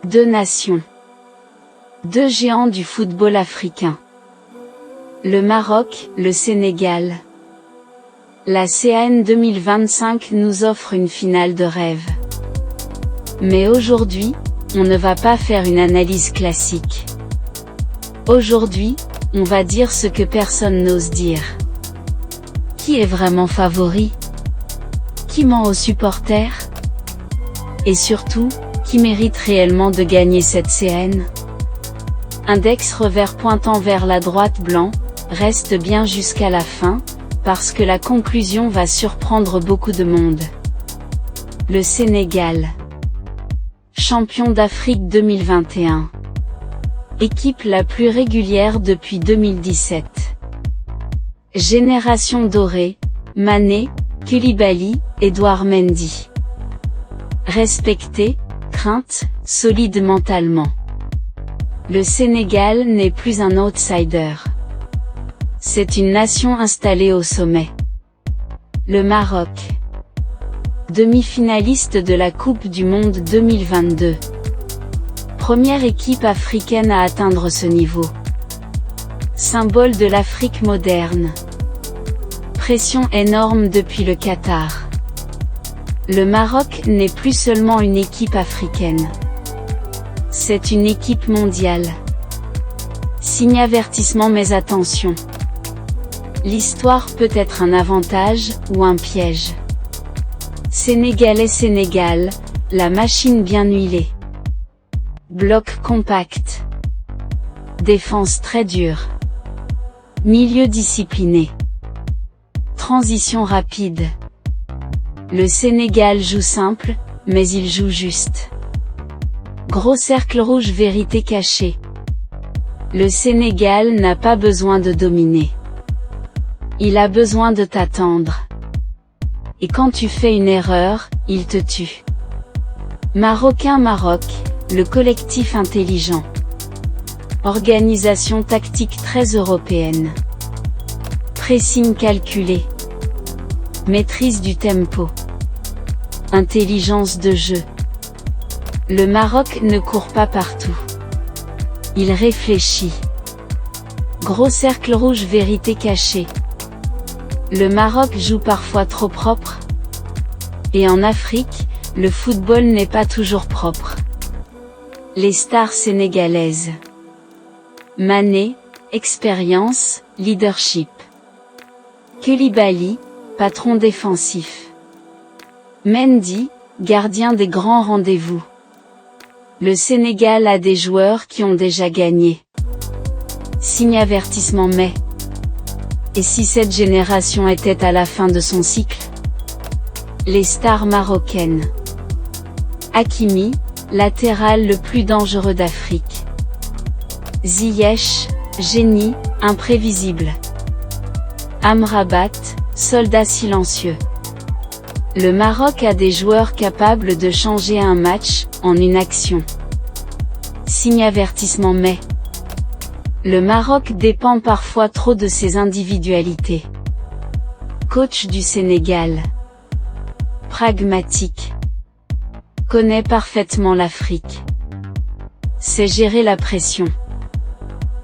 Deux nations. Deux géants du football africain. Le Maroc, le Sénégal. La CAN 2025 nous offre une finale de rêve. Mais aujourd'hui, on ne va pas faire une analyse classique. Aujourd'hui, on va dire ce que personne n'ose dire. Qui est vraiment favori? Qui ment aux supporters? Et surtout, qui mérite réellement de gagner cette CAN? Index revers pointant vers la droite blanc, reste bien jusqu'à la fin, parce que la conclusion va surprendre beaucoup de monde. Le Sénégal. Champion d'Afrique 2021. Équipe la plus régulière depuis 2017. Génération dorée, Mané, Koulibaly, Edouard Mendy. Respecté, crainte, solide mentalement. Le Sénégal n'est plus un outsider. C'est une nation installée au sommet. Le Maroc. Demi-finaliste de la Coupe du Monde 2022. Première équipe africaine à atteindre ce niveau. Symbole de l'Afrique moderne. Pression énorme depuis le Qatar. Le Maroc n'est plus seulement une équipe africaine. C'est une équipe mondiale. Signe avertissement mais attention. L'histoire peut être un avantage, ou un piège. Sénégal, la machine bien huilée. Bloc compact. Défense très dure. Milieu discipliné. Transition rapide. Le Sénégal joue simple, mais il joue juste. Gros cercle rouge vérité cachée. Le Sénégal n'a pas besoin de dominer. Il a besoin de t'attendre. Et quand tu fais une erreur, il te tue. Maroc, le collectif intelligent. Organisation tactique très européenne. Pressing calculé. Maîtrise du tempo. Intelligence de jeu. Le Maroc ne court pas partout. Il réfléchit. Gros cercle rouge vérité cachée. Le Maroc joue parfois trop propre. Et en Afrique, le football n'est pas toujours propre. Les stars sénégalaises. Mané, expérience, leadership. Koulibaly, patron défensif. Mendy, gardien des grands rendez-vous. Le Sénégal a des joueurs qui ont déjà gagné. Signe avertissement mais. Et si cette génération était à la fin de son cycle? Les stars marocaines. Hakimi, latéral le plus dangereux d'Afrique. Ziyech, génie, imprévisible. Amrabat, soldat silencieux. Le Maroc a des joueurs capables de changer un match, en une action. Signe avertissement mais. Le Maroc dépend parfois trop de ses individualités. Coach du Sénégal. Pragmatique. Connaît parfaitement l'Afrique. Sait gérer la pression.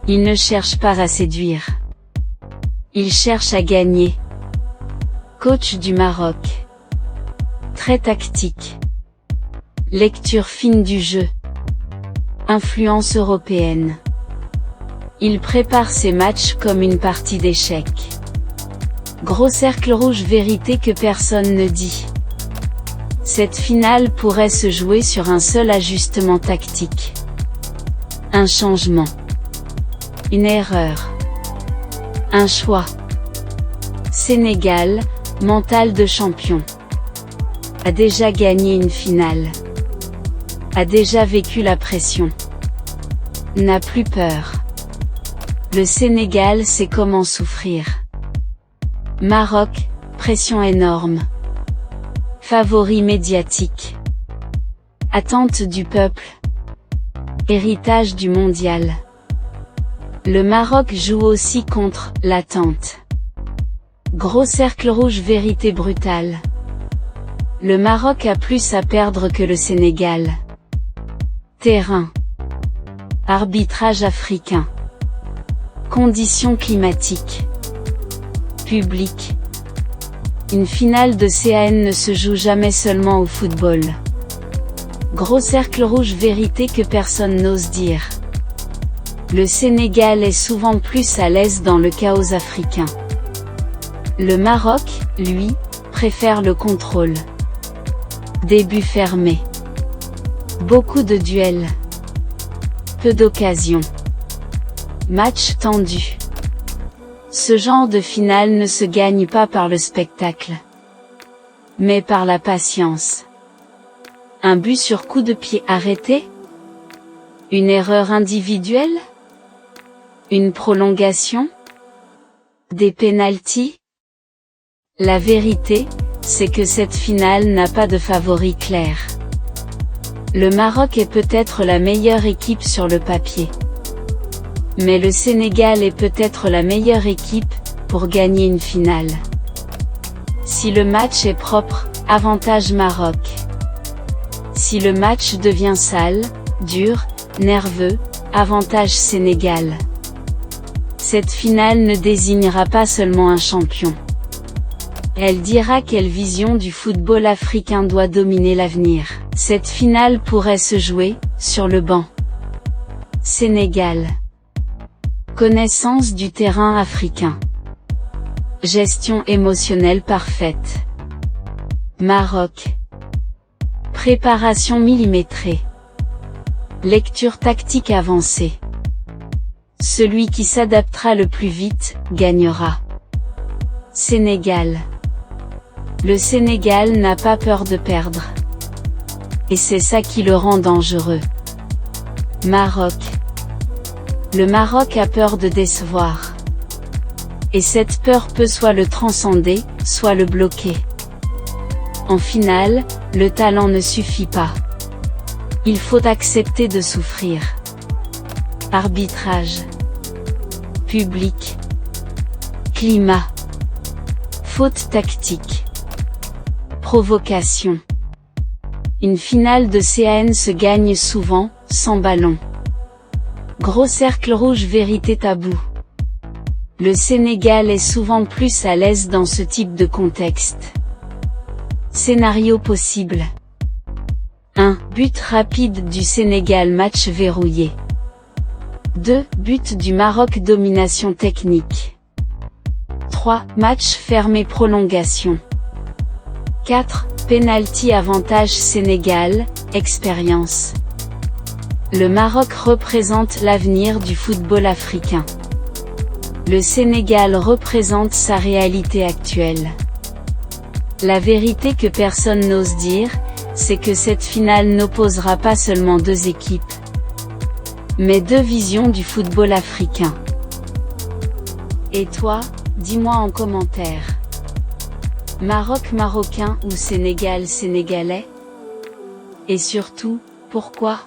Il ne cherche pas à séduire. Il cherche à gagner. Coach du Maroc. Très tactique. Lecture fine du jeu. Influence européenne. Il prépare ses matchs comme une partie d'échecs. Gros cercle rouge vérité que personne ne dit. Cette finale pourrait se jouer sur un seul ajustement tactique. Un changement. Une erreur. Un choix. Sénégal, mental de champion. A déjà gagné une finale. A déjà vécu la pression. N'a plus peur. Le Sénégal sait comment souffrir. Maroc, pression énorme. Favori médiatique. Attente du peuple. Héritage du mondial. Le Maroc joue aussi contre l'attente. Gros cercle rouge vérité brutale. Le Maroc a plus à perdre que le Sénégal. Terrain. Arbitrage africain. Conditions climatiques. Public. Une finale de CAN ne se joue jamais seulement au football. Gros cercle rouge, vérité que personne n'ose dire. Le Sénégal est souvent plus à l'aise dans le chaos africain. Le Maroc, lui, préfère le contrôle. Début fermé. Beaucoup de duels. Peu d'occasions. Match tendu. Ce genre de finale ne se gagne pas par le spectacle, mais par la patience. Un but sur coup de pied arrêté? Une erreur individuelle? Une prolongation? Des pénaltys? La vérité, c'est que cette finale n'a pas de favori clair. Le Maroc est peut-être la meilleure équipe sur le papier. Mais le Sénégal est peut-être la meilleure équipe pour gagner une finale. Si le match est propre, avantage Maroc. Si le match devient sale, dur, nerveux, avantage Sénégal. Cette finale ne désignera pas seulement un champion. Elle dira quelle vision du football africain doit dominer l'avenir. Cette finale pourrait se jouer sur le banc. Sénégal. Connaissance du terrain africain. Gestion émotionnelle parfaite. Maroc. Préparation millimétrée. Lecture tactique avancée. Celui qui s'adaptera le plus vite, gagnera. Sénégal. Le Sénégal n'a pas peur de perdre. Et c'est ça qui le rend dangereux. Maroc. Le Maroc a peur de décevoir. Et cette peur peut soit le transcender, soit le bloquer. En finale, le talent ne suffit pas. Il faut accepter de souffrir. Arbitrage. Public. Climat. Faute tactique. Provocation. Une finale de CAN se gagne souvent, sans ballon. Gros cercle rouge, vérité tabou. Le Sénégal est souvent plus à l'aise dans ce type de contexte. Scénario possible. 1. But rapide du Sénégal, match verrouillé. 2. But du Maroc, domination technique. 3. Match fermé, prolongation. 4. Penalty, avantage Sénégal, expérience. Le Maroc représente l'avenir du football africain. Le Sénégal représente sa réalité actuelle. La vérité que personne n'ose dire, c'est que cette finale n'opposera pas seulement deux équipes, mais deux visions du football africain. Et toi, dis-moi en commentaire. Maroc marocain ou Sénégal sénégalais? Et surtout, pourquoi?